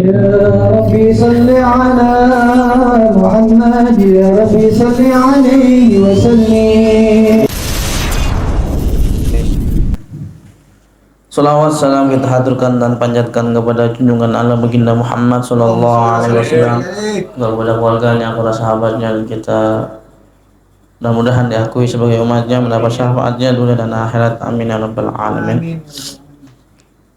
يا ربي صل على محمد يا ربي صل عليه وسلم. Salawat salam kita haturkan dan panjatkan kepada junjungan Allah baginda Muhammad sallallahu alaihi wasallam, kepada keluarganya, para sahabatnya, dan kita mudah-mudahan diakui sebagai umatnya, mendapat syafaatnya dunia dan akhirat. Amin ya rabbal alamin.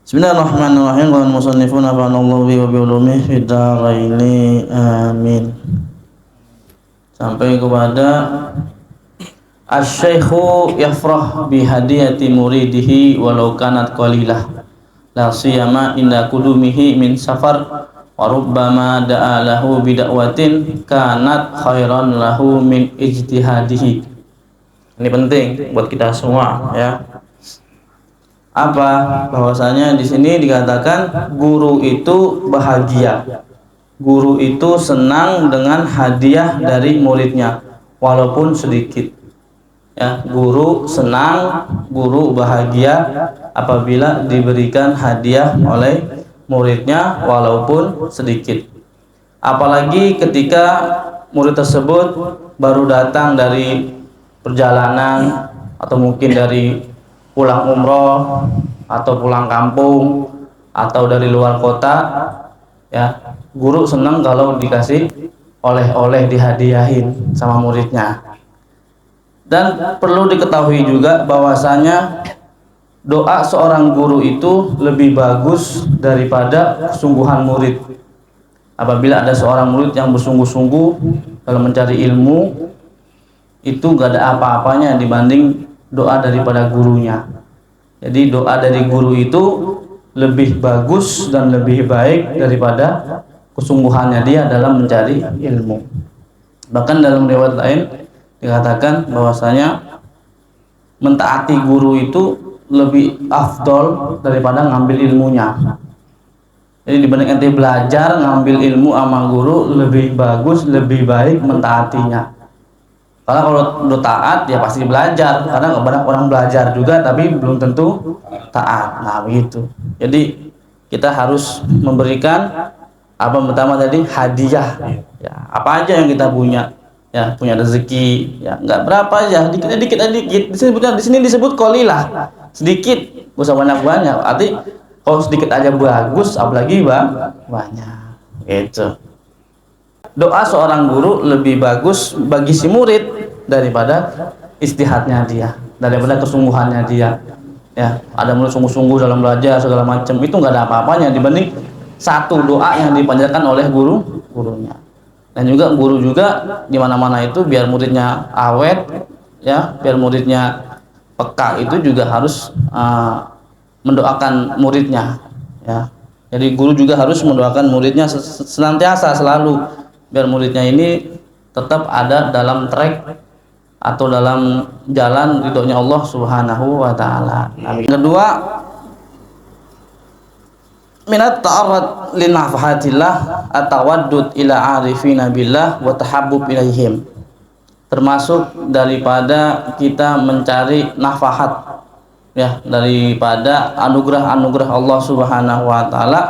Bismillahirrahmanirrahim. Qala al-musannifun nafa'anallahu bihi wa bi ulumihi fid dharaini amin. Sampai kepada asy-syaikhu yafrah bi hadiyati muridihi walau kanat qalilah la siyama inda kudumihi min safar wa rubbama da'a lahu bi da'watin kanat khairan lahu min ijtihadihi. Ini penting buat kita semua ya. Apa? Bahwasanya di sini dikatakan guru itu bahagia. Guru itu senang dengan hadiah dari muridnya walaupun sedikit. Ya, guru senang, guru bahagia apabila diberikan hadiah oleh muridnya walaupun sedikit. Apalagi ketika murid tersebut baru datang dari perjalanan atau mungkin dari pulang umroh atau pulang kampung atau dari luar kota, ya, guru senang kalau dikasih oleh-oleh, dihadiahin sama muridnya. Dan perlu diketahui juga bahwasanya doa seorang guru itu lebih bagus daripada kesungguhan murid. Apabila ada seorang murid yang bersungguh-sungguh dalam mencari ilmu, itu gak ada apa-apanya dibanding doa daripada gurunya. Jadi doa dari guru itu lebih bagus dan lebih baik daripada kesungguhannya dia dalam mencari ilmu. Bahkan dalam riwayat lain dikatakan bahwasanya mentaati guru itu lebih afdol daripada ngambil ilmunya. Jadi dibanding ente belajar ngambil ilmu sama guru, lebih bagus, lebih baik mentaatinya. Karena kalau udah taat ya pasti belajar, karena banyak orang belajar juga tapi belum tentu taat. Nah begitu. Jadi kita harus memberikan apa pertama tadi, hadiah. Ya, apa aja yang kita punya, ya, punya rezeki, ya nggak berapa aja, dikit. Di sini disebut qalilah, sedikit, gak usah banyak. Arti kalau sedikit aja bagus, apalagi banyak. Gitu. Doa seorang guru lebih bagus bagi si murid daripada istihadnya dia, daripada kesungguhannya dia. Ya, ada murid sungguh-sungguh dalam belajar segala macam, itu nggak ada apa-apanya dibanding satu doa yang dipanjatkan oleh gurunya. Dan juga guru juga di mana-mana itu biar muridnya awet, ya, biar muridnya peka, itu juga harus mendoakan muridnya. Ya, jadi guru juga harus mendoakan muridnya senantiasa, selalu, biar muridnya ini tetap ada dalam track atau dalam jalan ridhonya Allah Subhanahu wa taala. Kedua, minat ta'arrad li nafahatillah atawaddud ila arifina billah wa tahabbub ilaihim. Termasuk daripada kita mencari nafahat, ya, daripada anugerah-anugerah Allah Subhanahu wa taala.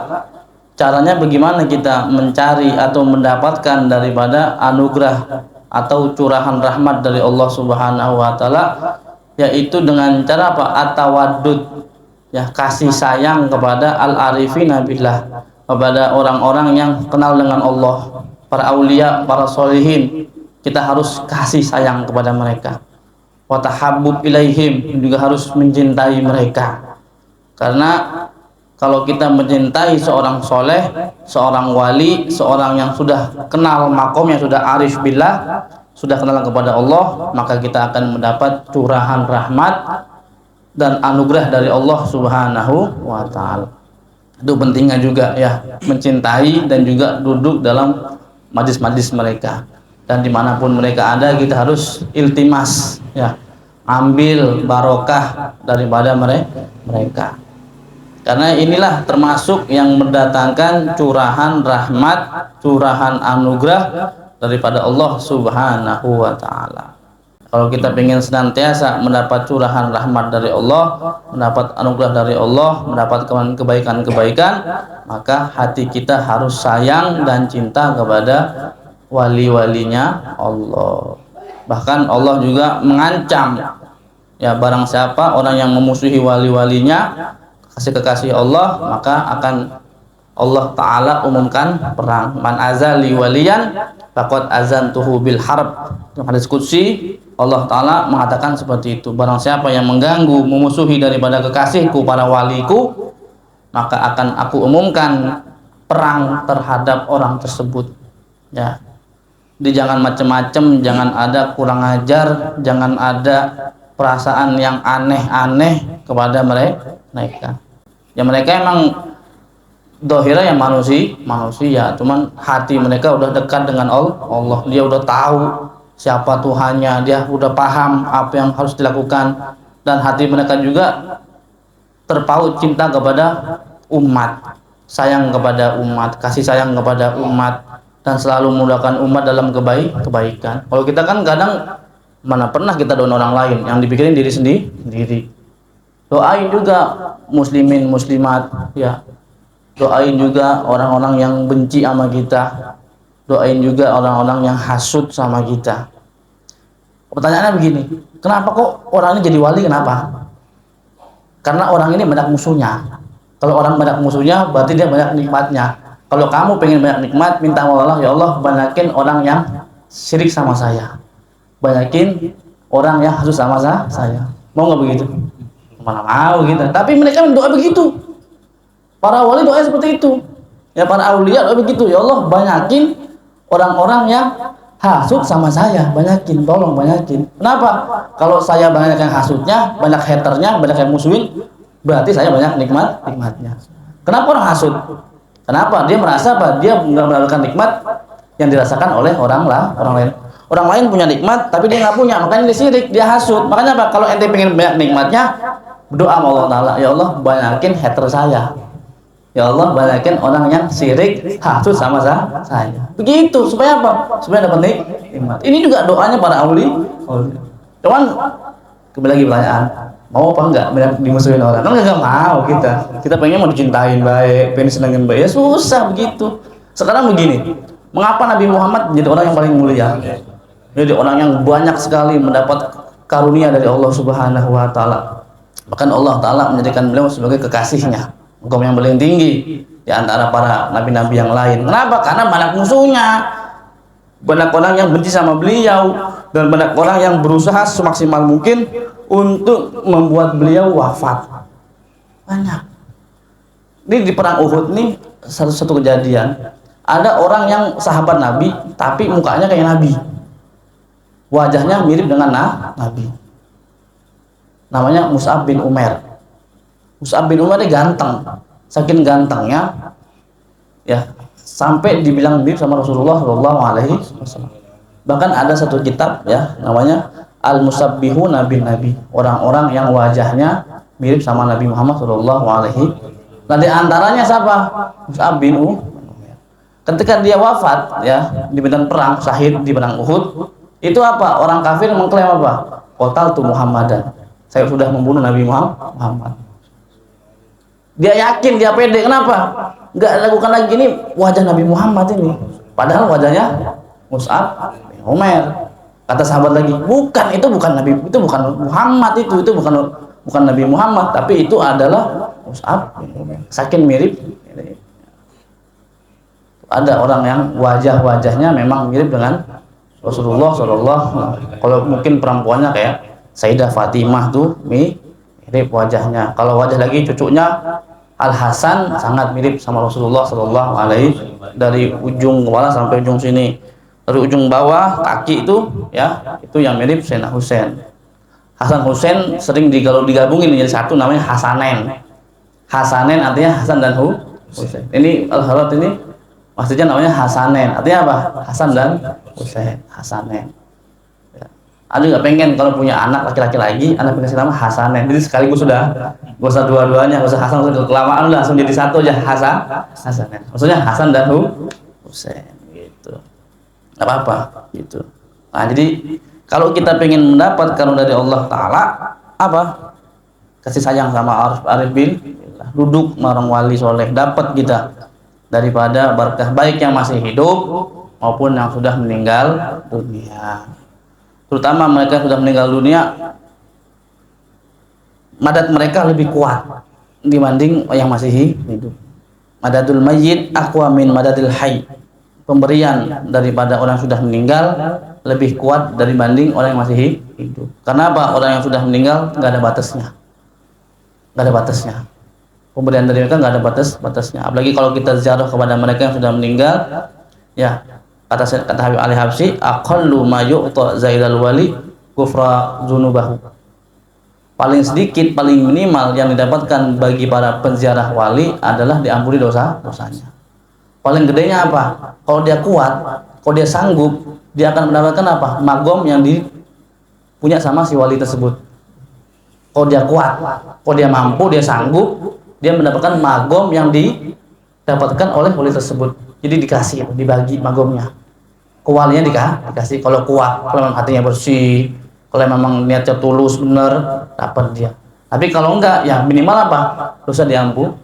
Caranya bagaimana kita mencari atau mendapatkan daripada anugerah atau curahan rahmat dari Allah Subhanahu wa taala, yaitu dengan cara apa? Atawaddud, ya, kasih sayang kepada al-arifina billah, kepada orang-orang yang kenal dengan Allah, para aulia, para solihin. Kita harus kasih sayang kepada mereka. Wa tahabbub ilaihim, juga harus mencintai mereka. Karena kalau kita mencintai seorang soleh, seorang wali, seorang yang sudah kenal makom, yang sudah arif billah, sudah kenal kepada Allah, maka kita akan mendapat curahan rahmat dan anugerah dari Allah Subhanahu wa ta'ala. Itu pentingnya juga, ya, mencintai dan juga duduk dalam majlis-majlis mereka. Dan dimanapun mereka ada, kita harus iltimas, ya, ambil barokah daripada mereka. Karena inilah termasuk yang mendatangkan curahan rahmat, curahan anugerah daripada Allah Subhanahu wa ta'ala. Kalau kita ingin senantiasa mendapat curahan rahmat dari Allah, mendapat anugerah dari Allah, mendapatkan kebaikan-kebaikan, maka hati kita harus sayang dan cinta kepada wali-walinya Allah. Bahkan Allah juga mengancam, ya, barang siapa orang yang memusuhi wali-walinya, kasih kekasih Allah, maka akan Allah Ta'ala umumkan perang. Man azali waliyan faqad azantuhu bil harb. Hadis qudsi, Allah Ta'ala mengatakan seperti itu. Barang siapa yang mengganggu, memusuhi daripada kekasihku, para waliku, maka akan aku umumkan perang terhadap orang tersebut. Ya. Jadi jangan macam-macam, jangan ada kurang ajar, jangan ada perasaan yang aneh-aneh kepada mereka. Ya, mereka emang dohira yang manusia, cuman hati mereka udah dekat dengan Allah. Dia udah tahu siapa Tuhannya, dia udah paham apa yang harus dilakukan, dan hati mereka juga terpaut cinta kepada umat, sayang kepada umat, kasih sayang kepada umat, dan selalu memudahkan umat dalam kebaikan. Kalau kita kan kadang mana pernah kita doain orang lain, yang dipikirin diri sendiri. Doain juga muslimin muslimat, ya. Doain juga orang-orang yang benci sama kita. Doain juga orang-orang yang hasud sama kita. Pertanyaannya begini, kenapa kok orang ini jadi wali? Kenapa? Karena orang ini banyak musuhnya. Kalau orang banyak musuhnya, berarti dia banyak nikmatnya. Kalau kamu pengen banyak nikmat, minta sama Allah, ya Allah, banyakin orang yang syirik sama saya, banyakin orang yang hasud sama saya. Mau nggak begitu? Mana mau gitu. Tapi mereka doa begitu. Para wali doa seperti itu. Ya, para aulia doa begitu. Ya Allah, banyakin orang-orang yang hasud sama saya, banyakin, tolong banyakin. Kenapa? Kalau saya banyak yang hasudnya, banyak haternya, banyak yang musuhin, berarti saya banyak nikmatnya. Kenapa orang hasud? Kenapa? Dia merasa apa? Dia mendapatkan nikmat yang dirasakan oleh orang lain. Orang lain punya nikmat, tapi dia nggak punya, makanya dia sirik, dia hasud. Makanya apa? Kalau ente pengen banyak nikmatnya, berdoa sama Allah Ta'ala, ya Allah, banyakin hater saya. Ya Allah, banyakin orang yang sirik, hasud sama saya. Begitu, supaya apa? Supaya dapat nikmat. Ini juga doanya para auli. Cuman, kembali lagi pertanyaan, mau apa enggak dimusuhin orang? Kan enggak mau kita. Kita pengen mau dicintain baik, pengen senengin baik. Ya susah begitu. Sekarang begini, mengapa Nabi Muhammad menjadi orang yang paling mulia? Jadi orang yang banyak sekali mendapat karunia dari Allah Subhanahu wa Ta'ala. Bahkan Allah Ta'ala menjadikan beliau sebagai kekasihnya, hukum yang paling tinggi di antara para nabi-nabi yang lain. Kenapa? Karena banyak musuhnya, banyak orang yang benci sama beliau, dan banyak orang yang berusaha semaksimal mungkin untuk membuat beliau wafat. Banyak. Ini di perang Uhud nih satu kejadian. Ada orang yang sahabat Nabi, tapi mukanya kayak Nabi, wajahnya mirip dengan Nabi. Namanya Mus'ab bin Umair. Mus'ab bin Umair ini ganteng, saking gantengnya, ya, sampai dibilang mirip sama Rasulullah SAW. Bahkan ada satu kitab, ya, namanya Al-Musabbihuna bin Nabi, orang-orang yang wajahnya mirip sama Nabi Muhammad SAW. Nah, di antaranya siapa? Mus'ab bin Umair. Ketika dia wafat, ya, di medan perang, syahid di perang Uhud, itu apa? Orang kafir mengklaim apa? Qataltu Muhammadan. Saya sudah membunuh Nabi Muhammad. Dia yakin, dia pede. Kenapa? Nggak lakukan lagi ini wajah Nabi Muhammad ini. Padahal wajahnya Mus'ab bin Umair. Kata sahabat lagi, bukan, itu bukan Nabi, itu bukan Muhammad, itu bukan Nabi Muhammad, tapi itu adalah Mus'ab bin Umair. Saking mirip. Ada orang yang wajah-wajahnya memang mirip dengan Rasulullah SAW. Kalau mungkin perempuannya kayak Sayyidah Fatimah tuh mirip wajahnya. Kalau wajah lagi cucunya Al Hasan sangat mirip sama Rasulullah SAW, dari ujung kepala sampai ujung sini. Dari ujung bawah kaki itu, ya, itu yang mirip Sayyidina Husain. Hasan Husain sering digabungin menjadi satu, namanya Hasanen. Hasanen artinya Hasan dan Husain. Ini Al-Harat ini maksudnya namanya Hasanen. Artinya apa? Hasan dan Husain. Hasanen. Ya. Ada nggak pengen kalau punya anak laki-laki lagi, anak kasih nama Hasanen. Jadi sekaligus sudah, gak usah dua-duanya, gak usah Hasan, gak usah kelamaan, langsung jadi satu aja, Hasanen. Maksudnya Hasan dan Husain. Gitu. Nggak apa-apa. Gitu. Nah, jadi Kalau kita pengen mendapat karunia dari Allah Ta'ala, apa? Kasih sayang sama Arif bin, duduk marang wali soleh, dapat kita daripada berkah baik yang masih hidup maupun yang sudah meninggal dunia. Terutama mereka sudah meninggal dunia, madat mereka lebih kuat dibanding yang masih hidup. Madadul mayyit aqwa min madadil hayy. Pemberian daripada orang yang sudah meninggal lebih kuat dibanding orang yang masih hidup. Karena apa? Orang yang sudah meninggal nggak ada batasnya, nggak ada batasnya. Pemberian dari mereka nggak ada batasnya. Apalagi kalau kita ziarah kepada mereka yang sudah meninggal, ya kata Habib Ali Habsyi, aqallu ma yu'ta zaidal wali kufra dzunubahu. Paling sedikit, paling minimal yang didapatkan bagi para penziarah wali adalah diampuni dosanya. Paling gedenya apa? Kalau dia kuat, kalau dia sanggup, dia akan mendapatkan apa? Magom yang punya sama si wali tersebut. Kalau dia kuat, kalau dia mampu, dia sanggup, dia mendapatkan magom yang didapatkan oleh wali tersebut. Jadi dikasih, dibagi magomnya. Kewalinya dikasih. Kalau kuat, kalau memang hatinya bersih, kalau memang niatnya tulus, benar, dapat dia. Tapi kalau enggak, ya minimal apa? Dosa diampuni.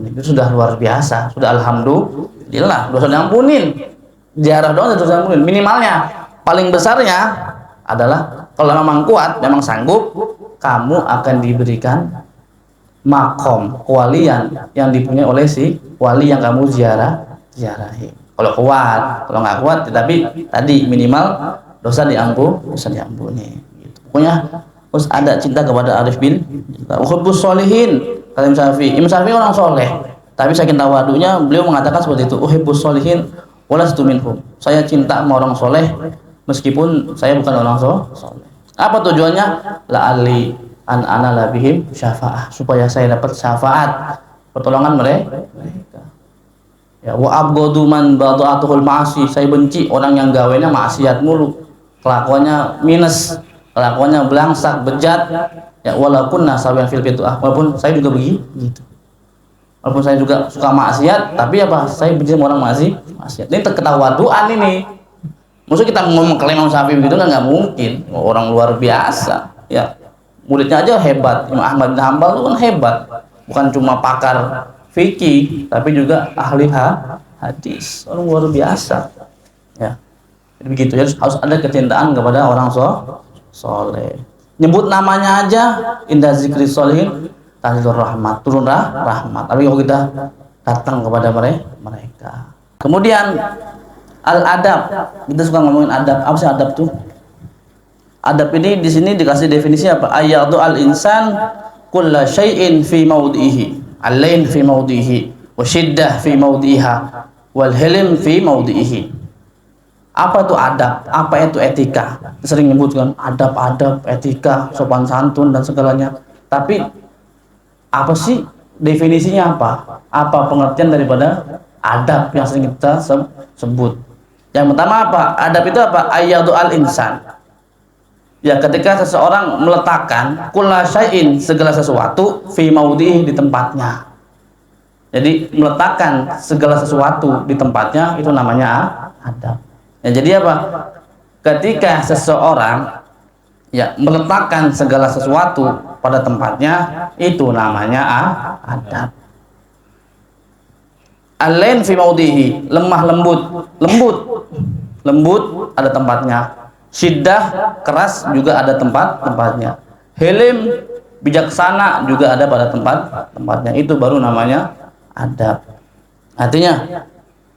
Itu sudah luar biasa, sudah alhamdulillah, dosa diampunin. Ziarah doang dosa diampunin. Minimalnya, paling besarnya adalah kalau memang kuat, memang sanggup, kamu akan diberikan makom kewalian yang dipunyai oleh si wali yang kamu ziarahi. Kalau kuat, kalau nggak kuat, tapi tadi minimal dosa diampuni. Gitu. Pokoknya harus ada cinta kepada Arif bin. Uhubbus sholihin. Kata Imam Syafi'i. Imam Syafi'i orang soleh, tapi saking tawadunya beliau mengatakan seperti itu. Uhibbus sholihin walastu minhum. Saya cinta sama orang soleh meskipun saya bukan orang soleh. Apa tujuannya? La'ali an anala bihim syafa'ah, supaya saya dapat syafaat, pertolongan mereka. Ya, wa abghadu man bada'atuhul ma'asi. Saya benci orang yang gawenya maksiat mulu, kelakuannya minus, kelakuannya belangsak, bejat. Ya, walaupun nasawiyan fil bid'ah, walaupun saya juga begitu. Walaupun saya juga suka maksiat, tapi apa? Saya benci orang maksiat. Ini ketawaduan ini. Maksud kita ngomong klaim Imam Syafi'i begitu kan nggak mungkin. Orang luar biasa. Ya, muridnya aja hebat. Imam Ahmad bin Hanbal itu kan hebat. Bukan cuma pakar fikih, tapi juga ahli hadis. Orang luar biasa. Ya, jadi begitu. Harus ada kecintaan kepada orang soleh. Nyebut namanya aja, indah zikri sholihin tanzilur rahmat, turun rahmat. Tapi kalau kita datang kepada mereka. Kemudian al-adab, kita suka ngomongin adab. Apa sih adab tuh? Adab ini di sini dikasih definisi apa? Ayyadu al-insan kulla syai'in fi maudhihi, al-lain fi maudhihi, wa syiddah fi maudhiha, wal hilm fi maudhihi. Apa itu adab? Apa itu etika? Sering nyebutkan adab, etika, sopan santun dan segalanya. Tapi apa sih definisinya apa? Apa pengertian daripada adab yang sering kita sebut? Yang pertama apa? Adab itu apa? Ayyadu al-insan. Ya, ketika seseorang meletakkan kulla syai'in, segala sesuatu, fi maudhihi, di tempatnya. Jadi meletakkan segala sesuatu di tempatnya itu namanya adab. Ya, jadi apa? Ketika seseorang ya meletakkan segala sesuatu pada tempatnya, itu namanya adab. Al-lain fi maudhihi, lemah lembut ada tempatnya. Syiddah, keras juga ada tempatnya. Hilim, bijaksana juga ada pada tempatnya. Itu baru namanya adab. Artinya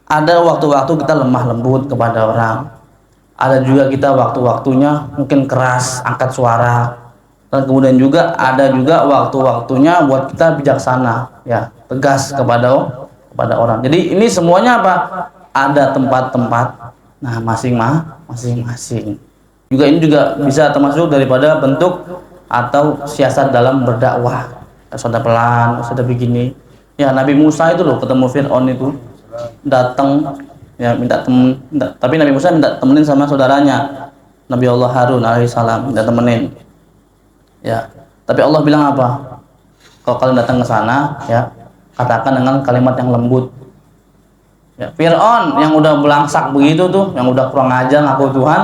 ada waktu-waktu kita lemah lembut kepada orang. Ada juga kita waktu-waktunya mungkin keras, angkat suara. Dan kemudian juga ada juga waktu-waktunya buat kita bijaksana, ya, tegas kepada orang. Jadi ini semuanya apa? Ada tempat-tempat. Nah, masing-masing. Juga ini juga bisa termasuk daripada bentuk atau siasat dalam berdakwah. Sudah pelan, sudah begini. Ya, Nabi Musa itu loh ketemu Fir'aun itu. Datang ya tapi Nabi Musa minta temenin sama saudaranya Nabi Allah Harun alaihissalam, minta temenin ya, tapi Allah bilang apa? Kalau kalian datang ke sana ya, katakan dengan kalimat yang lembut ya. Fir'aun yang udah belangsak begitu tuh, yang udah kurang ajar ngaku Tuhan,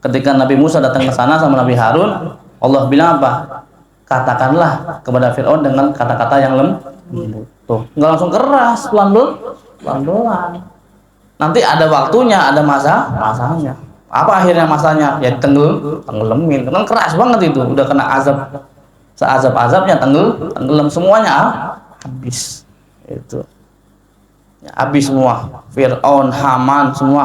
Ketika Nabi Musa datang ke sana sama Nabi Harun, Allah bilang apa? Katakanlah kepada Fir'aun dengan kata-kata yang lembut. Tuh, nggak langsung keras, pelan-pelan. Nanti ada waktunya, ada masanya. Apa akhirnya masanya? Ya tenggelamin. Kan keras banget itu, udah kena azab. Seazab-azabnya tenggelam semuanya habis. Itu. Ya, habis semua. Fir'aun, Haman semua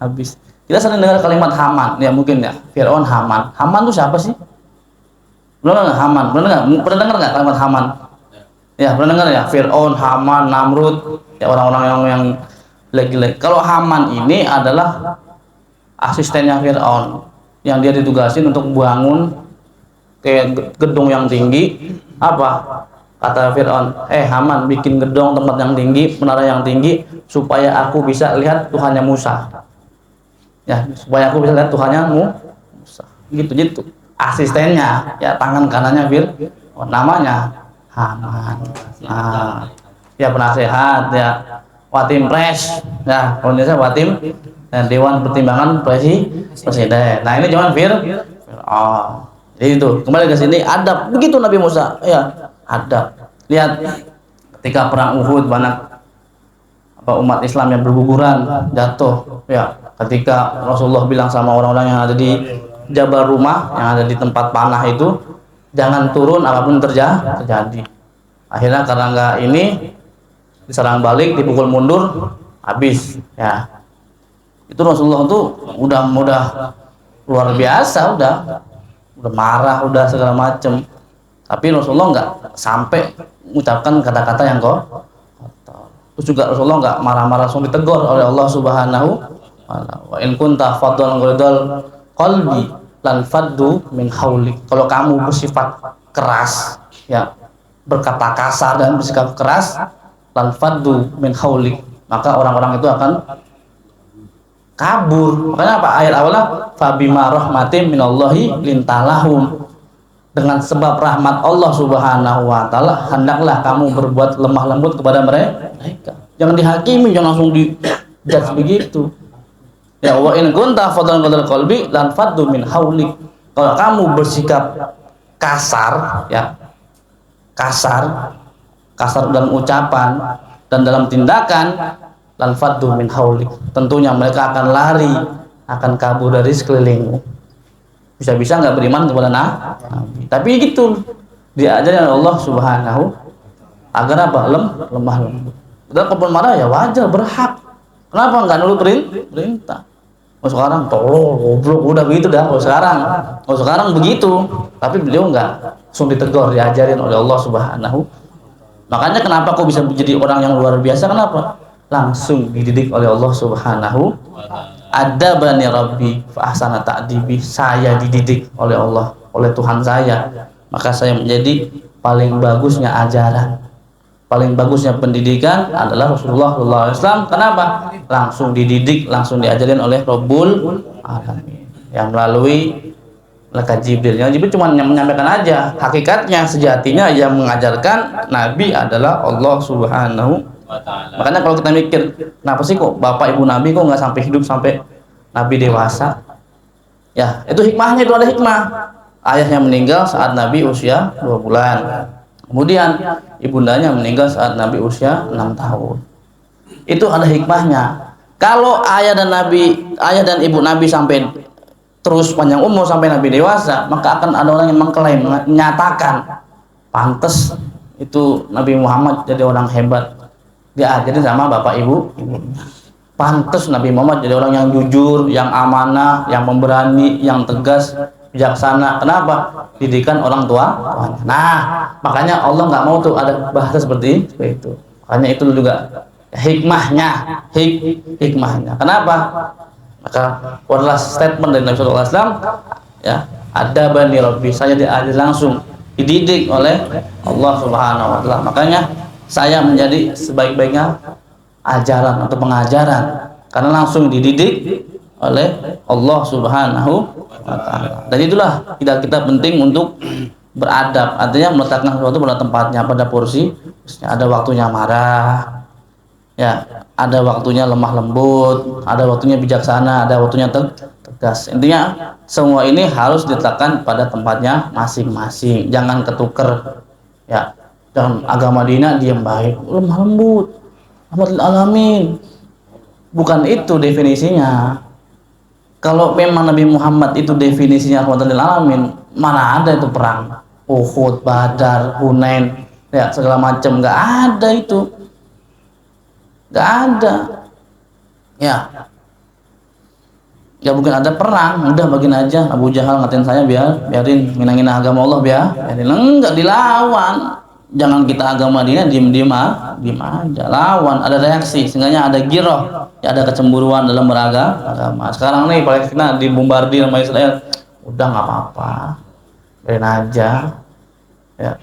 habis. Kita sering dengar kalimat Haman, ya mungkin ya. Fir'aun, Haman. Haman itu siapa sih? Pernah nggak Haman? Pernah dengar nggak kalimat Haman? Ya pernah dengar ya. Fir'aun, Haman, Namrud, ya orang-orang yang leg-leg. Kalau Haman ini adalah asistennya Fir'aun, yang dia ditugasin untuk bangun kayak gedung yang tinggi. Apa kata Fir'aun? Haman, bikin gedung tempat yang tinggi, menara yang tinggi, supaya aku bisa lihat Tuhannya Musa. Ya, supaya aku bisa lihat Tuhannya Musa. Gitu. Asistennya, ya tangan kanannya Fir'aun, namanya Haman. Nah, ya penasehat, ya Watim Pres, ya kalau Indonesia Watim dan Dewan Pertimbangan Presiden. Nah ini cuman Fir'aun. Jadi itu kembali ke sini, adab begitu Nabi Musa, ya adab. Lihat ketika perang Uhud, banyak umat Islam yang berguguran, jatuh, ya ketika Rasulullah bilang sama orang-orang yang ada di Jabal Rumah, yang ada di tempat panah itu, jangan turun apapun terjadi. Akhirnya karena nggak ini, diserang balik, dipukul mundur, habis. Ya itu Rasulullah tuh udah luar biasa, udah marah, udah segala macem. Tapi Rasulullah nggak sampai mengucapkan kata-kata yang kotor. Terus juga Rasulullah nggak marah-marah, langsung ditegur oleh Allah Subhanahu wa ta'ala. Wa in kunta fadlan ghalidal qalbi lan faddu min haulik. Kalau kamu bersifat keras, ya berkata kasar dan bersikap keras, lan faddu min haulik, maka orang-orang itu akan kabur. Makanya apa ayat awalnya? Fabima rahmatin minallahi lintalahum. Dengan sebab rahmat Allah Subhanahu wa ta'ala, hendaklah kamu berbuat lemah lembut kepada mereka. Jangan dihakimi, jangan langsung dijudge begitu. Ya, wa in kunta fadlan qadal qalbi lan faddu min haulik. Kalau kamu bersikap kasar, ya kasar dalam ucapan dan dalam tindakan, lan faddu min haulik, tentunya mereka akan lari, akan kabur dari sekelilingmu. Bisa-bisa nggak beriman kepada Nabi. Tapi gitu diajarin oleh Allah Subhanahu agar apa? Lemah lembut. Dan kalau marah ya wajar, berhak. Kenapa nggak nurut perintah? Oh sekarang tolong goblok, udah begitu dah. Oh sekarang begitu. Tapi beliau nggak, langsung ditegur, diajarin oleh Allah Subhanahu. Makanya kenapa kok bisa menjadi orang yang luar biasa? Kenapa? Langsung dididik oleh Allah Subhanahu. Adabani Rabbi fa ahsana ta'dibi. Saya dididik oleh Allah, oleh Tuhan saya, maka saya menjadi paling bagusnya ajaran, paling bagusnya pendidikan adalah Rasulullah SAW. Kenapa? Langsung dididik, langsung diajarin oleh Rabbul Alamin, yang melalui malaikat Jibril. Yang Jibril cuma menyampaikan aja, hakikatnya sejatinya yang mengajarkan Nabi adalah Allah Subhanahu. Makanya kalau kita mikir, kenapa sih kok bapak ibu Nabi kok nggak sampai hidup sampai Nabi dewasa? Ya itu hikmahnya, itu ada hikmah. Ayahnya meninggal saat Nabi usia 2 bulan. Kemudian ibundanya meninggal saat Nabi usia 6 tahun. Itu ada hikmahnya. Kalau ayah dan ibu Nabi sampai terus panjang umur sampai Nabi dewasa, maka akan ada orang yang mengklaim, menyatakan pantes itu Nabi Muhammad jadi orang hebat, diajarin sama bapak ibu. Pantes Nabi Muhammad jadi orang yang jujur, yang amanah, yang pemberani, yang tegas, bijaksana. Kenapa? Didikan orang tua. Nah, makanya Allah nggak mau tuh ada bahasa seperti itu. Makanya itu juga hikmahnya, hikmahnya. Kenapa? Maka adalah statement dari Nabi SAW, ya, adabani Rabbi, saya diajar langsung, dididik oleh Allah Subhanahu wa ta'ala. Makanya saya menjadi sebaik-baiknya ajaran atau pengajaran karena langsung dididik oleh Allah Subhanahu wa ta'ala. Dan itulah kita penting untuk beradab, artinya meletakkan sesuatu pada tempatnya, pada porsi. Ada waktunya marah, ya, ada waktunya lemah lembut, ada waktunya bijaksana, ada waktunya tegas. tegas. Intinya semua ini harus diletakkan pada tempatnya masing-masing, jangan ketuker ya. Jangan agama dina diam baik, lemah lembut, rahmatul alamin. Bukan itu definisinya. Kalau memang Nabi Muhammad itu definisinya rahmatul alamin, mana ada itu perang Uhud, Badar, Hunain ya segala macam, nggak ada itu, nggak ada ya. Ya mungkin ada perang, udah bagian aja. Abu Jahal ngatain saya, biarin nginangin agama Allah, biarin. Enggak, dilawan. Jangan kita agama dia diem aja, lawan. Ada reaksi, sehingga ada giroh, ya ada kecemburuan dalam beragama. Sekarang nih Palestina dibombardir sama Israel, udah nggak apa-apa, biarin aja. Ya.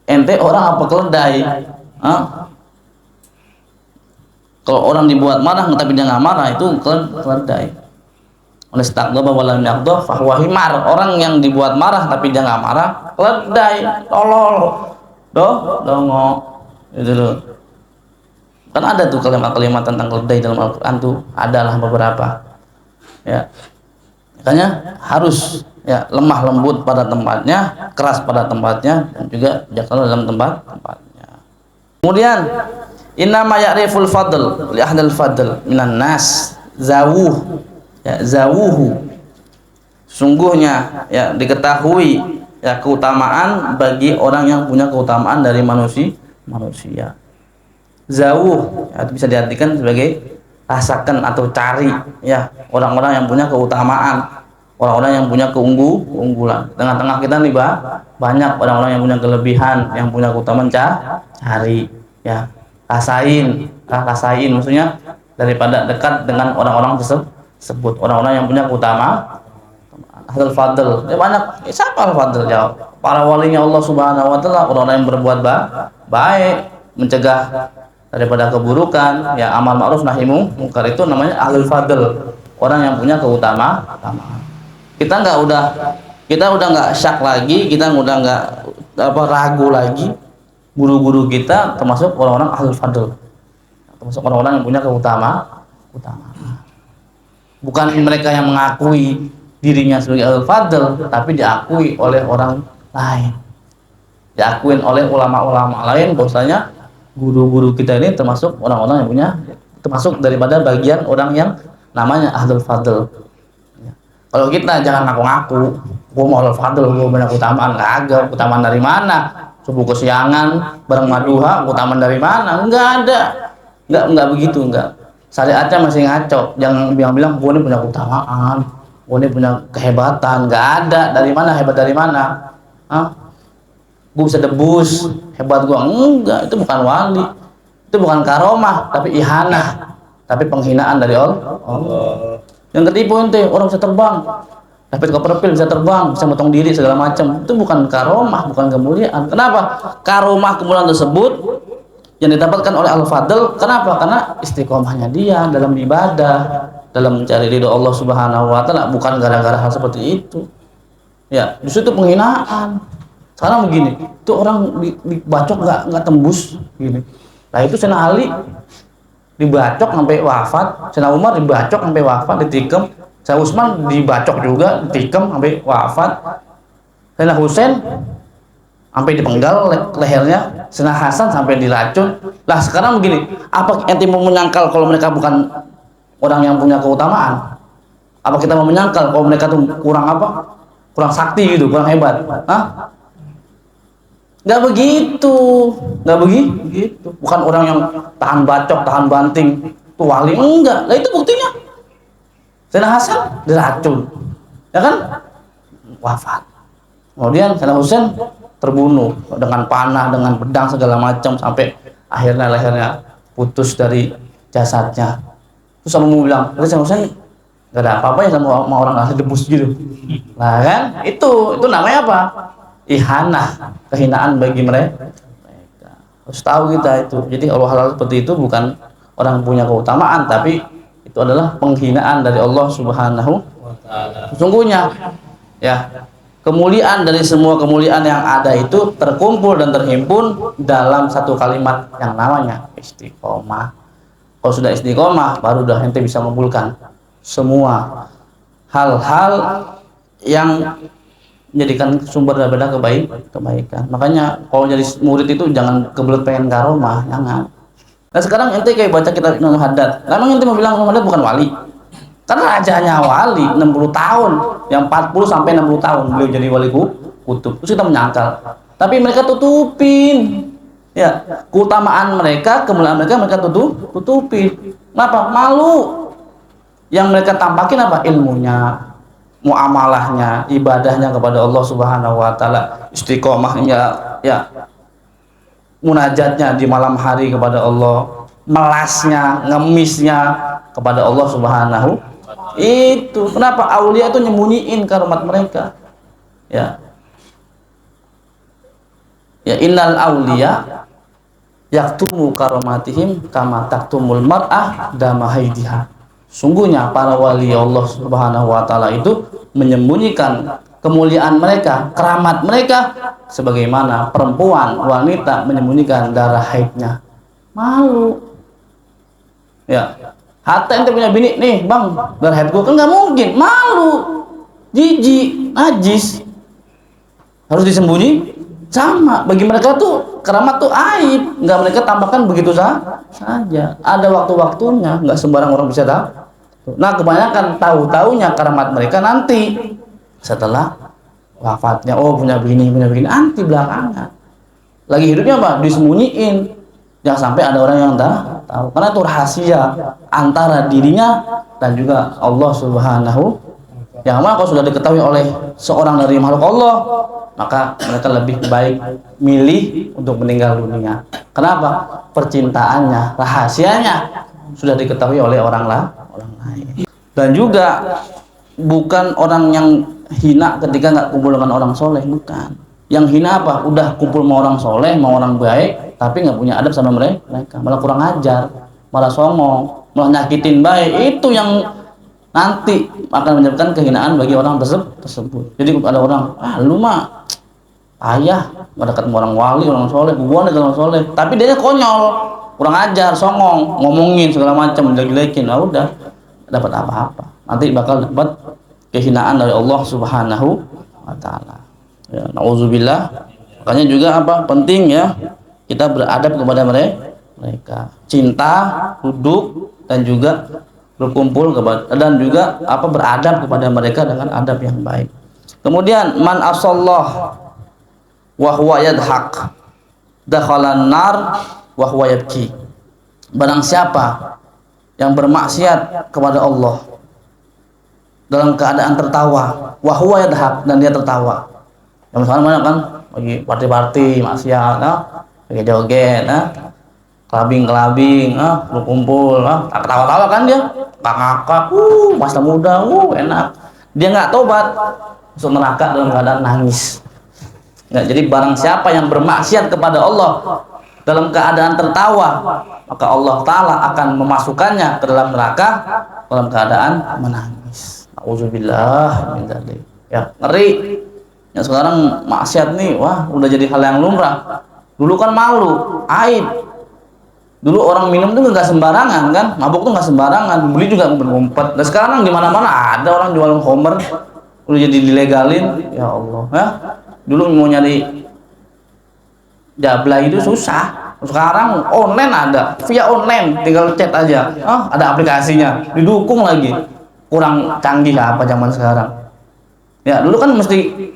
Ente orang apa keledai? Hah? Kalau orang dibuat marah tapi dia nggak marah, itu keledai. Oleh staqdaba walam yaqdah fahuwa himar. Orang yang dibuat marah tapi dia nggak marah, keledai, tolol, dongo. Itu loh. Kan ada tuh kalimat-kalimat tentang keledai dalam Al-Qur'an tuh, adalah beberapa. Ya. Makanya harus ya lemah lembut pada tempatnya, keras pada tempatnya, dan juga jaga dalam tempatnya. Kemudian innama ya'riful fadl li ahdal fadl minan nas zawuh ya, zawuhu, sungguhnya ya diketahui ya keutamaan bagi orang yang punya keutamaan dari manusia. Zawuh ya, bisa diartikan sebagai rasakan atau cari ya, orang-orang yang punya keutamaan, orang-orang yang punya keunggulan. Tengah-tengah kita nih banyak orang-orang yang punya kelebihan, yang punya keutamaan, cari ya, rasain maksudnya daripada dekat dengan orang-orang tersebut, orang-orang yang punya keutamaan. Ahlul fadl ya banyak. Siapa al fadl? Jawab, para walinya Allah Subhanahu wa taala, orang-orang yang berbuat baik, mencegah daripada keburukan ya, amal ma'ruf nahi munkar, itu namanya ahlul fadl, orang yang punya keutamaan. Kita udah nggak syak lagi, kita udah nggak ragu lagi. Guru-guru kita termasuk orang-orang ahlul fadl, termasuk orang-orang yang punya keutamaan. Bukan mereka yang mengakui dirinya sebagai ahlul fadl, tapi diakui oleh orang lain, diakuin oleh ulama-ulama lain bahwasanya guru-guru kita ini termasuk orang-orang yang punya, termasuk daripada bagian orang yang namanya ahlul fadl. Kalau kita jangan ngaku-ngaku, gua mau ahlul fadl, gua punya keutamaan. Kagak, keutamaan dari mana? Subuh kesiangan bareng maduha, keutamaan dari mana? Enggak ada. Enggak begitu, enggak. Syariatnya masih ngaco. Jangan bilang gua ini punya keutamaan, gua ini punya kehebatan. Enggak ada. Dari mana hebat, dari mana? Hah? Gua bisa debus, hebat gua. Enggak, itu bukan wali. Itu bukan karomah, tapi ihanah, tapi penghinaan dari Allah. Yang ketipu ente, orang bisa terbang, dapat koperpil, bisa terbang, bisa motong diri segala macam. Itu bukan karomah, bukan kemuliaan. Kenapa? Karomah kemuliaan tersebut yang didapatkan oleh al-fadl. Kenapa? Karena istiqomahnya dia dalam ibadah, dalam mencari ridho Allah Subhanahu wa taala, bukan gara-gara hal seperti itu. Ya, justru itu penghinaan. Sekarang begini, itu orang dibacok nggak tembus gini. Nah itu Sayyidina Ali dibacok sampai wafat, Sayyidina Umar dibacok sampai wafat, ditikam, Sayyidina Utsman dibacok juga, ditikam sampai wafat, Sayyidina Husain sampai dipenggal lehernya, Sayyidina Hasan sampai diracun. Lah sekarang begini, apa ente mau menyangkal kalau mereka bukan orang yang punya keutamaan? Apa kita mau menyangkal kalau mereka tuh kurang apa? Kurang sakti gitu, kurang hebat? Hah? Nggak begitu. Bukan orang yang tahan bacok, tahan banting, itu wali, enggak. Nah itu buktinya. Sayyidina Hasan diracun, ya kan? Wafat. Kemudian Sayyidina Husain terbunuh dengan panah, dengan pedang segala macam, sampai akhirnya lehernya putus dari jasadnya. Terus sama mau bilang, Sayyidina Husain nggak ada apa-apanya sama orang asli debus gitu. Nah kan? Itu namanya apa? Ihanah, kehinaan bagi mereka. Harus tahu kita itu. Jadi hal-hal seperti itu bukan orang punya keutamaan, tapi itu adalah penghinaan dari Allah Subhanahu wa taala. Sesungguhnya ya, kemuliaan dari semua kemuliaan yang ada itu terkumpul dan terhimpun dalam satu kalimat yang namanya istiqomah. Kalau sudah istiqomah, baru dah ente bisa mengumpulkan semua hal-hal yang menjadikan sumber daripada kebaikan. Makanya kalau jadi murid itu jangan kebelet pengen karomah, jangan. Nah sekarang ente kayak baca kitab Imam Haddad, emang ente mau bilang Imam Haddad bukan wali? Karena rajanya wali 60 tahun, yang 40 sampai 60 tahun beliau jadi wali kutub. Terus kita menyangkal. Tapi mereka tutupin. Ya, keutamaan mereka, kemuliaan mereka tutupin. Kenapa? Malu. Yang mereka tampakin apa? Ilmunya, muamalahnya, ibadahnya kepada Allah Subhanahu wa taala, istiqomahnya, ya. Munajatnya di malam hari kepada Allah, melasnya, ngemisnya kepada Allah Subhanahu. Itu kenapa aulia itu nyembunyiin karamat mereka. Ya. Ya innal aulia yaktumu karamatihim kama taktumul mar'ah dama haidiha. Sungguhnya para wali Allah Subhanahu wa taala itu menyembunyikan kemuliaan mereka, keramat mereka sebagaimana perempuan wanita menyembunyikan darah haidnya. Malu. Ya. Hatta ente punya bini nih, Bang, darah haid gua kan nggak mungkin. Malu. Jijik, najis. Harus disembunyi. Sama, bagi mereka tuh keramat tuh aib, nggak mereka tampakkan begitu saja. Ada waktu-waktunya, nggak sembarang orang bisa tahu. Nah, kebanyakan tahu-taunya keramat mereka nanti setelah wafatnya. Oh, punya begini, nanti belakangan. Lagi hidupnya apa? Disembunyiin. Jangan sampai ada orang yang tahu. Karena itu rahasia antara dirinya dan juga Allah Subhanahu. Yang mana kalau sudah diketahui oleh seorang dari makhluk Allah, maka mereka lebih baik milih untuk meninggal dunia. Kenapa? Percintaannya, rahasianya sudah diketahui oleh orang lain. Dan juga bukan orang yang hina ketika nggak kumpul dengan orang soleh, bukan. Yang hina apa? Udah kumpul sama orang soleh, sama orang baik, tapi nggak punya adab sama mereka, malah kurang ajar, malah songong, malah nyakitin baik. Itu yang nanti akan menyebabkan kehinaan bagi orang tersebut. Jadi ada orang, lu mah ayah nggak dekat sama orang wali, orang soleh, gua dekat orang soleh, tapi dia konyol, kurang ajar, songong, ngomongin segala macam, jelek-jelekin. Nah, udah dapat apa-apa, nanti bakal dapat kehinaan dari Allah Subhanahu wa taala. Ya, nauzubillah. Makanya juga apa? Penting ya kita beradab kepada mereka. Cinta, duduk dan juga berkumpul dan juga apa beradab kepada mereka dengan adab yang baik. Kemudian man asallah wa huwa yadhaq dakhalan nar wa huwa yabki. Barang siapa yang bermaksiat kepada Allah dalam keadaan tertawa, wa huwa yadhaq, dan dia tertawa. Yang misalnya mana kan lagi party-party maksiat, lagi joget, kelabing-kelabing, berkumpul, ketawa-tawa kan dia, kakak, masa muda, enak. Dia nggak tobat, masuk neraka dalam keadaan nangis. Ya, jadi barang siapa yang bermaksiat kepada Allah dalam keadaan tertawa, maka Allah Ta'ala akan memasukkannya ke dalam neraka dalam keadaan menangis. Nauzubillah min dzalik. Ya, ngeri. Yang sekarang maksiat nih, wah udah jadi hal yang lumrah. Dulu kan malu, aib. Dulu orang minum tuh nggak sembarangan kan, mabuk tuh nggak sembarangan, beli juga ngumpet. Dan sekarang di mana-mana ada orang jual homer, udah jadi dilegalin. Ya Allah, ya. Dulu mau nyari jabla itu susah. Sekarang online ada, via online, tinggal chat aja. Ada aplikasinya, didukung lagi. Kurang canggih apa zaman sekarang. Ya dulu kan mesti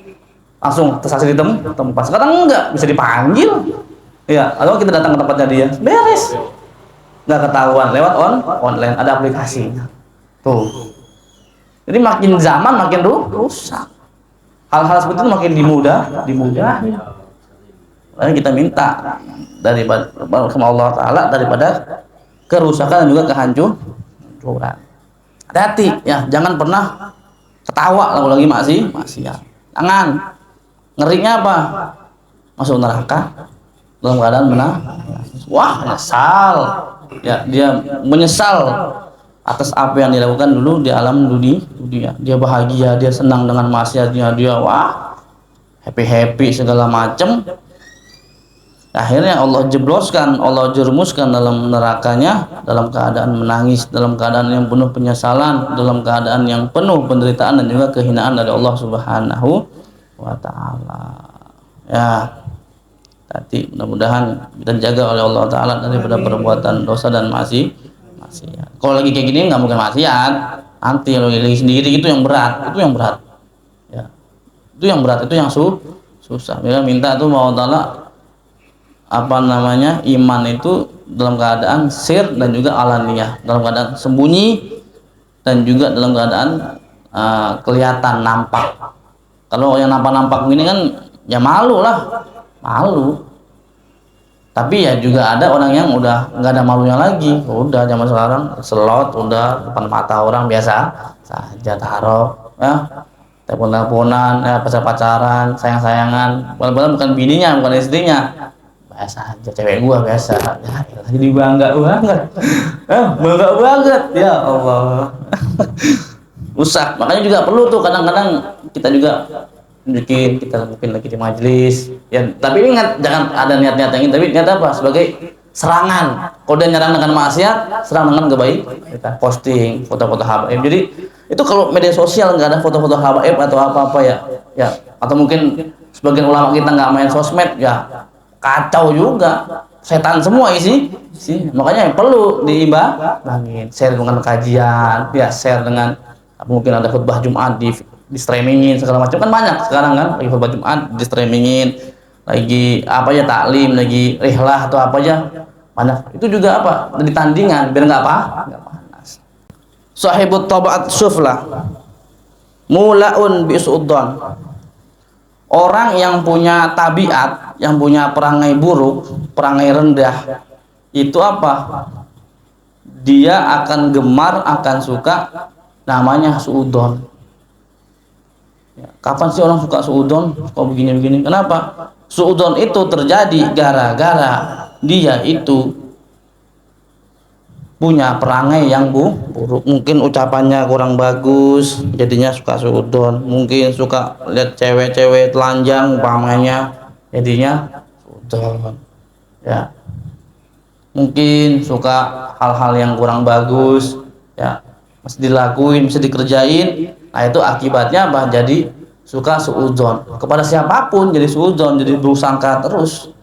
langsung tersaksi di tempat. Sekarang enggak, bisa dipanggil. Ya, atau kita datang ke tempatnya dia, beres. Nggak ketahuan, lewat online, ada aplikasinya. Tuh. Jadi makin zaman makin rusak. Hal-hal seperti itu makin dimudahi. Makanya kita minta daripada sama Allah Ta'ala daripada kerusakan dan juga kehancuran. Hati-hati ya, jangan pernah ketawa lagi maksiat. Jangan. Ngerinya apa? Masuk neraka dalam keadaan menangis. Wah, menyesal. Ya, dia menyesal atas apa yang dilakukan dulu di alam dunia. Dia bahagia, dia senang dengan maksiatnya, dia wah happy segala macam. Akhirnya Allah jebloskan, Allah jerumuskan dalam nerakanya dalam keadaan menangis, dalam keadaan yang penuh penyesalan, dalam keadaan yang penuh penderitaan dan juga kehinaan dari Allah Subhanahu wa taala. Ya, tadi mudah-mudahan kita jaga oleh Allah taala daripada perbuatan dosa dan maksiat. Kalau lagi kayak gini nggak mungkin maksiat. Nanti kalau lagi sendiri itu yang berat, itu yang berat. Ya. Itu yang berat, itu yang susah. Bila minta tuh Allah taala iman itu dalam keadaan sir dan juga alaniyah, dalam keadaan sembunyi dan juga dalam keadaan kelihatan nampak. Kalau yang nampak begini kan ya malu lah, malu. Tapi ya juga ada orang yang udah nggak ada malunya lagi, udah zaman sekarang selot, udah depan mata orang biasa saja taruh, ya telepon-teleponan, ya pacaran, sayang-sayangan, padahal bukan bininya, bukan istrinya. Biasa aja, cewek gua biasa ya, jadi bangga banget bangga banget ya Allah. Rusak. Makanya juga perlu tuh kadang-kadang kita juga mungkin lagi di majelis ya, tapi ingat jangan ada niat-niat yang ini, tapi niat apa? Sebagai serangan. Kalau dia nyerang dengan maksiat, serang dengan kebaikan, posting foto-foto habaib. Jadi itu kalau media sosial nggak ada foto-foto habaib atau apa-apa ya atau mungkin sebagian ulama kita nggak main sosmed ya kacau juga, setan semua isi. Makanya perlu diimbangin, share dengan kajian, ya share dengan mungkin ada khutbah Jumat di streamingin segala macam kan banyak sekarang kan, lagi khutbah Jumat di streamingin, lagi apa ya taklim, lagi rihlah atau apa aja banyak. Itu juga apa di tandingan biar nggak panas. Sahibut tabaat sufla mulaun bi'su'uddon. Orang yang punya tabiat, yang punya perangai buruk, perangai rendah, itu apa? Dia akan gemar, akan suka, namanya suudon. Ya, kapan sih orang suka suudon? Kok begini-begini? Kenapa? Suudon itu terjadi gara-gara dia itu punya perangai yang buruk, mungkin ucapannya kurang bagus, jadinya suka suudon. Mungkin suka lihat cewek-cewek telanjang umpamanya, jadinya suudon. Ya, mungkin suka hal-hal yang kurang bagus, ya, mesti dilakuin, mesti dikerjain. Nah itu akibatnya apa? Jadi suka suudon kepada siapapun, jadi suudon, jadi bersangka terus.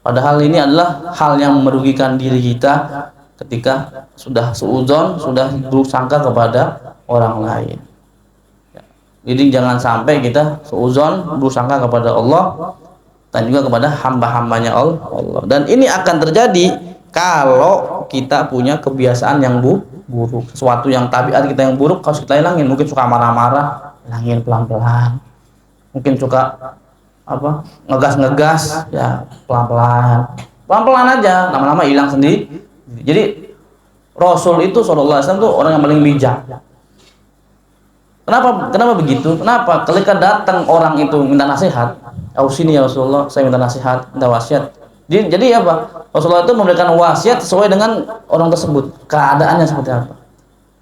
Padahal ini adalah hal yang merugikan diri kita ketika sudah suudzon, sudah bersangka kepada orang lain. Jadi jangan sampai kita suudzon, bersangka kepada Allah dan juga kepada hamba-hambanya Allah. Dan ini akan terjadi kalau kita punya kebiasaan yang buruk, sesuatu yang tabiat kita yang buruk harus kita hilangin. Mungkin suka marah-marah, hilangin pelan-pelan. Mungkin suka apa ngegas-ngegas, ya pelan-pelan aja, lama-lama hilang sendiri. Jadi Rasul itu SAW tuh orang yang paling bijak. Kenapa begitu? Kenapa? Ketika datang orang itu minta nasihat, "Ausini ya Rasulullah, saya minta nasihat, minta wasiat." Jadi apa? Rasulullah itu memberikan wasiat sesuai dengan orang tersebut, keadaannya seperti apa.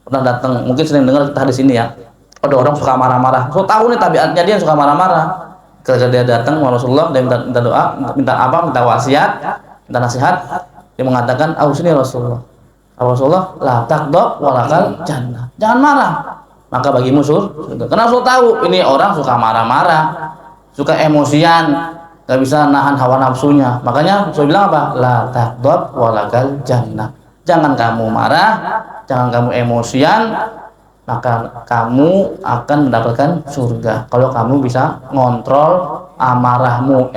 Pernah datang, mungkin sering dengar kita di sini ya. Ada orang suka marah-marah. So tahu nih tabiatnya dia suka marah-marah. Ketika dia datang ke Rasulullah, dia minta doa, minta wasiat, minta nasihat. Dia mengatakan, "Ausini Rasulullah. Rasulullah, la taqdab walakal jannah." Jangan marah, maka bagimu surga. Karena Rasul tahu ini orang suka marah-marah, suka emosian, gak bisa nahan hawa nafsunya. Makanya Rasul bilang apa? La taqdab walakal jannah. Jangan kamu marah, jangan kamu emosian, maka kamu akan mendapatkan surga. Kalau kamu bisa ngontrol amarahmu,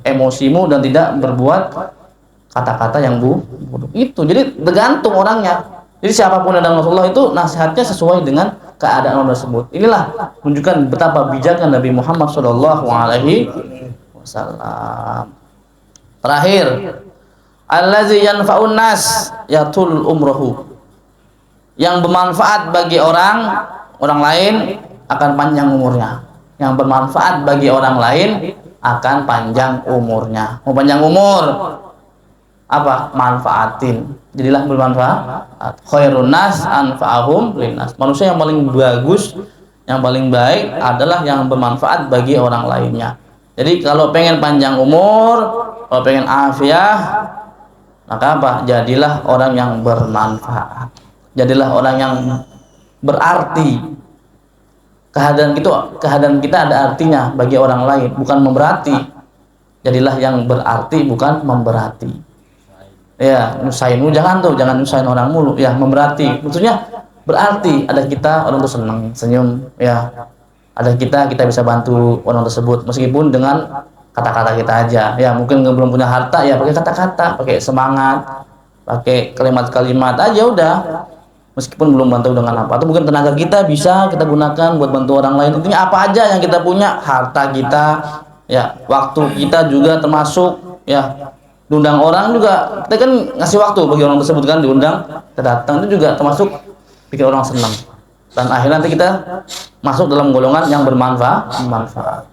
emosimu dan tidak berbuat kata-kata yang buruk. Itu jadi tergantung orangnya. Jadi siapapun yang dalam Rasulullah itu nasihatnya sesuai dengan keadaan orang tersebut. Inilah menunjukkan betapa bijaknya Nabi Muhammad SAW. Terakhir, allazi yanfa'un nas yatul umrohu. Yang bermanfaat bagi orang lain akan panjang umurnya. Yang bermanfaat bagi orang lain akan panjang umurnya. Mau panjang umur, apa? Manfaatin. Jadilah bermanfaat. Khairun nas anfa'ahum linnas. Manusia yang paling bagus, yang paling baik adalah yang bermanfaat bagi orang lainnya. Jadi kalau pengen panjang umur, kalau pengen afiah, maka apa? Jadilah orang yang bermanfaat. Jadilah orang yang berarti. Kehadiran kita ada artinya bagi orang lain, bukan memberati. Jadilah yang berarti, bukan memberati. Ya, nyusahin lu jangan nyusahin orang mulu. Ya, memberati. Maksudnya berarti ada kita, orang tuh senang, senyum, ya. Ada kita bisa bantu orang tersebut meskipun dengan kata-kata kita aja. Ya, mungkin belum punya harta, ya pakai kata-kata, pakai semangat, pakai kalimat-kalimat aja udah. Meskipun belum bantu dengan apa, atau mungkin tenaga kita bisa kita gunakan buat bantu orang lain. Intinya apa aja yang kita punya, harta kita, ya, waktu kita juga termasuk, ya. Diundang orang juga, kita kan ngasih waktu bagi orang tersebut kan, diundang, kita datang, itu juga termasuk bikin orang senang. Dan akhirnya nanti kita masuk dalam golongan yang bermanfaat.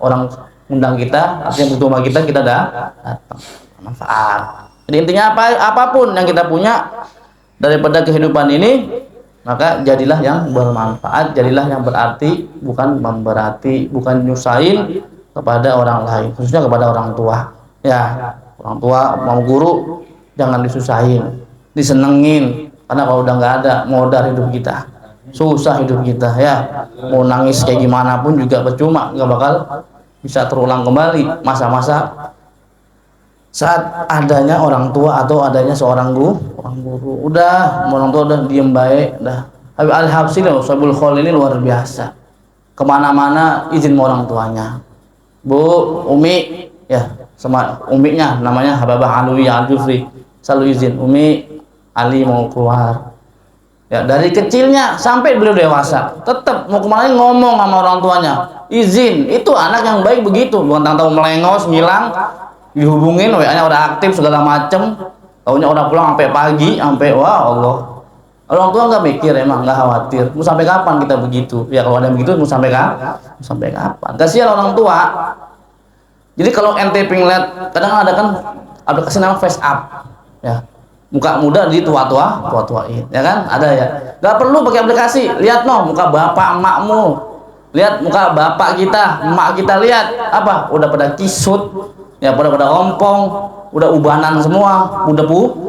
Orang undang kita, artinya butuh sama kita datang, manfaat. Jadi intinya apapun yang kita punya daripada kehidupan ini, maka jadilah yang bermanfaat, jadilah yang berarti, bukan memberati, bukan nyusahin kepada orang lain, khususnya kepada orang tua. Ya, orang tua mau guru jangan disusahin, disenengin, karena kalau udah nggak ada modal hidup kita, susah hidup kita, ya. Mau nangis kayak gimana pun juga percuma, nggak bakal bisa terulang kembali masa-masa saat adanya orang tua atau adanya seorang guru. Udah orang tua udah diem baik, udah. Habib Al-Habsyi loh, Sahibul Khaul ini luar biasa, kemana-mana izin sama orang tuanya. Bu, Umi, ya, sama uminya namanya Hababah Alawiyah Al-Jufri, selalu izin, Umi, Ali mau keluar. Ya, dari kecilnya sampai beliau dewasa tetap mau kemana ngomong sama orang tuanya, izin. Itu anak yang baik begitu, bukan tahu melengos ngilang, dihubungin WA-nya udah aktif segala macem, taunya udah pulang sampai pagi, sampai wah Allah. Orang tua nggak mikir, emang nggak khawatir mau sampai kapan kita begitu. Ya kalau ada yang begitu mau sampai kapan, kasihan orang tua. Jadi kalau ente pengen lihat, kadang ada kan aplikasi nama face up, ya, muka muda di tua-tuain, ya kan, ada ya. Nggak perlu pakai aplikasi, lihat muka bapak emakmu, lihat muka bapak kita, emak kita, lihat apa, udah pada kisut, ya, pada ompong, udah ubanan semua, udah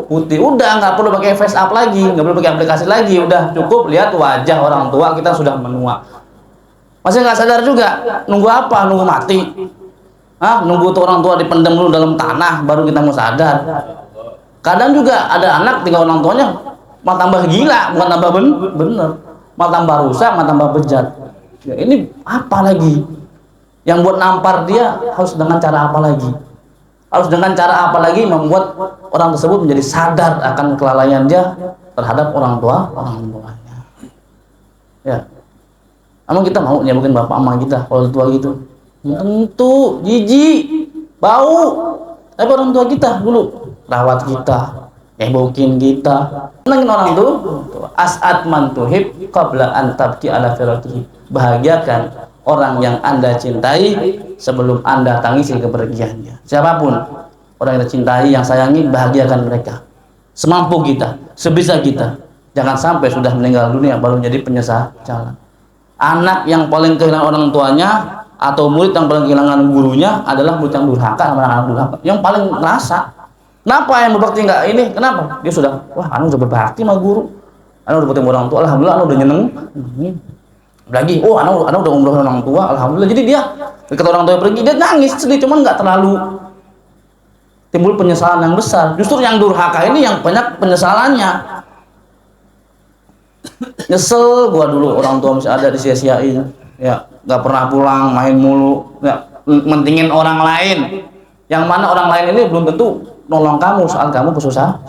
putih, udah nggak perlu pakai face up lagi, nggak perlu pakai aplikasi lagi, udah cukup lihat wajah orang tua kita sudah menua. Masih nggak sadar juga, nunggu apa? Nunggu mati? Nunggu tuh orang tua dipendam dulu dalam tanah baru kita mau sadar. Kadang juga ada anak tinggal orang tuanya malah tambah gila, bukan tambah bener, malah tambah rusak, malah tambah bejat. Ya, ini apa lagi? Yang buat nampar dia harus dengan cara apa lagi? Harus dengan cara apa lagi membuat orang tersebut menjadi sadar akan kelalaian dia terhadap orang tuanya. Ya. Emang kita mau nyebutin bapak emak kita kalau tua gitu? Tentu jijik, bau. Tapi orang tua kita dulu rawat kita, nebokin kita, senengin orang tuh. As'ad man tuhib qabla an tabki ala firatihi. Bahagiakan orang yang Anda cintai sebelum Anda tangisi kepergiannya. Siapapun orang yang kita cintai, yang sayangi, bahagiakan mereka semampu kita, sebisa kita. Jangan sampai sudah meninggal dunia baru jadi penyesalan. Anak yang paling kehilangan orang tuanya atau murid yang paling kehilangan gurunya adalah murid yang durhaka sama anak durhaka, yang paling merasa. Kenapa yang berbakti nggak ini? Kenapa? Dia sudah, wah, anu udah berbakti sama guru, anu udah berbakti sama orang tua, alhamdulillah, anu udah nyeneng. Lagi, oh, anu udah umroh orang tua, alhamdulillah. Jadi dia ketika orang tua pergi, dia nangis sedih, cuman nggak terlalu timbul penyesalan yang besar. Justru yang durhaka ini yang banyak penyesalannya. Nyesel gua dulu orang tua masih ada disia-siain, ya, nggak pernah pulang, main mulu, ya, mentingin orang lain, yang mana orang lain ini belum tentu nolong kamu saat kamu kesusahan.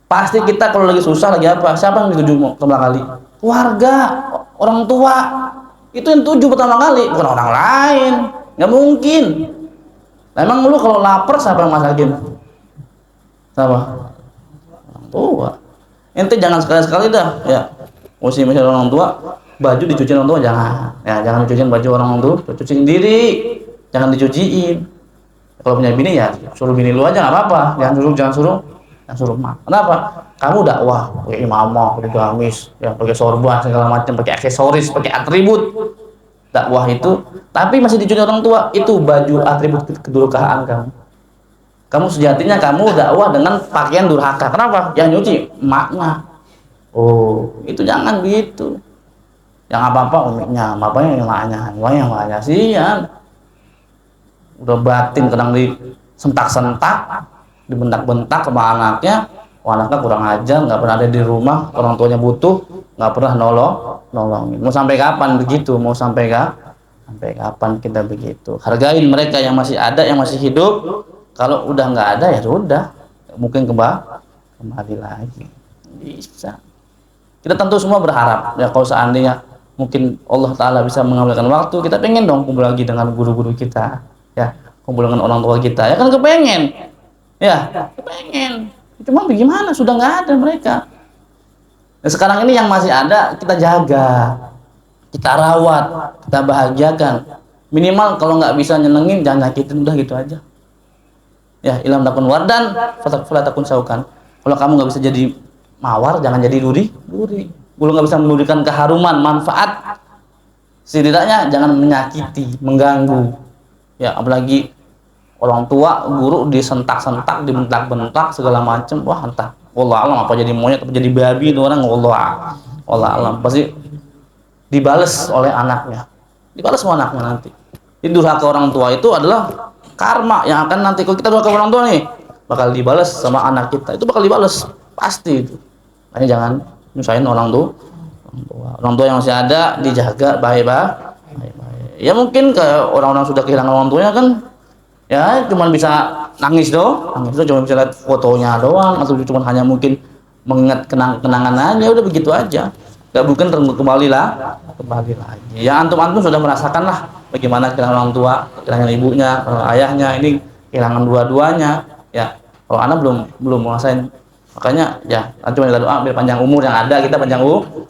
Pasti kita kalau lagi susah, lagi apa, siapa yang dituju pertama kali? Keluarga, orang tua, itu yang tuju pertama kali, bukan orang lain. Nggak mungkin. Nah, emang lu kalau lapar siapa yang masakin? Siapa? Orang tua. Ente jangan sekali-sekali dah, ya, mesti orang tua, baju dicuciin orang tua jangan, ya, jangan dicuciin baju orang tua, cuciin sendiri, jangan dicuciin. Kalau punya bini ya suruh bini lu aja nggak apa-apa, jangan suruh mak. Kenapa? Kamu dakwah pakai imamah, pakai gamis, ya, pakai sorban segala macam, pakai aksesoris, pakai atribut, dakwah itu, tapi masih dicuci orang tua, itu baju atribut kedurhakaan kamu. Kamu sejatinya kamu dakwah dengan pakaian durhaka. Kenapa? Yang nyuci emaknya. Oh, itu jangan begitu. Yang apa-apa umiknya, bapaknya yang emaknya. Sian. Udah batin kadang disentak-sentak, dibentak-bentak sama anaknya. Oh, anaknya kurang ajar, nggak pernah ada di rumah, orang tuanya butuh, nggak pernah nolongin. Mau sampai kapan begitu? Sampai kapan kita begitu? Hargain mereka yang masih ada, yang masih hidup. Kalau udah nggak ada ya sudah, mungkin kembali lagi. Bisa. Kita tentu semua berharap ya, kalau seandainya mungkin Allah Ta'ala bisa mengambilkan waktu, kita pengen dong kumpul lagi dengan guru-guru kita, ya, kumpul dengan orang tua kita, ya kan kepengen, cuma bagaimana, sudah nggak ada mereka. Nah, sekarang ini yang masih ada kita jaga, kita rawat, kita bahagiakan. Minimal kalau nggak bisa nyenengin, jangan nyakitin, udah gitu aja. Ya, ilam takun wardan, fala takun saukan. Kalau kamu nggak bisa jadi mawar, jangan jadi duri. Kalau nggak bisa memberikan keharuman, manfaat, setidaknya jangan menyakiti, mengganggu. Ya, apalagi orang tua, guru disentak-sentak, dibentak-bentak segala macam. Wah, entah. Wallah alam apa jadi monyet, apa jadi babi itu orang. Wallah alam. Pasti dibales oleh anaknya. Dibales sama anaknya nanti. Jadi durhaka orang tua itu adalah karma yang akan nanti, kalau kita durhaka orang tua nih, bakal dibales sama anak kita. Itu bakal dibales pasti itu. Makanya jangan nyusahin orang tua. Orang tua yang masih ada dijaga baik-baik. Ya mungkin kayak orang-orang sudah kehilangan orang tuanya kan, ya cuman bisa nangis doang, cuma bisa lihat fotonya doang, atau cuma hanya mungkin mengingat kenangan aja, udah begitu aja. Gak mungkin kembali lagi. Ya antum sudah merasakan lah bagaimana kehilangan orang tua, kehilangan ibunya, ayahnya, ini kehilangan dua-duanya. Ya, kalau anak belum merasain. Makanya ya, nanti minta doa biar panjang umur yang ada, kita panjang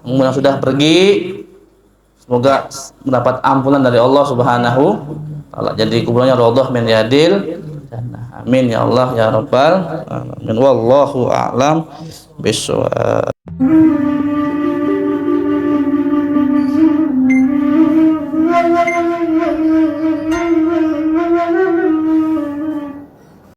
umur yang sudah pergi. Semoga mendapat ampunan dari Allah Subhanahu wa Ta'ala. Jadi kuburannya raudhah min riyadil jannah. Amin ya Allah ya rabbal alamin. Wallahu a'lam bishawab.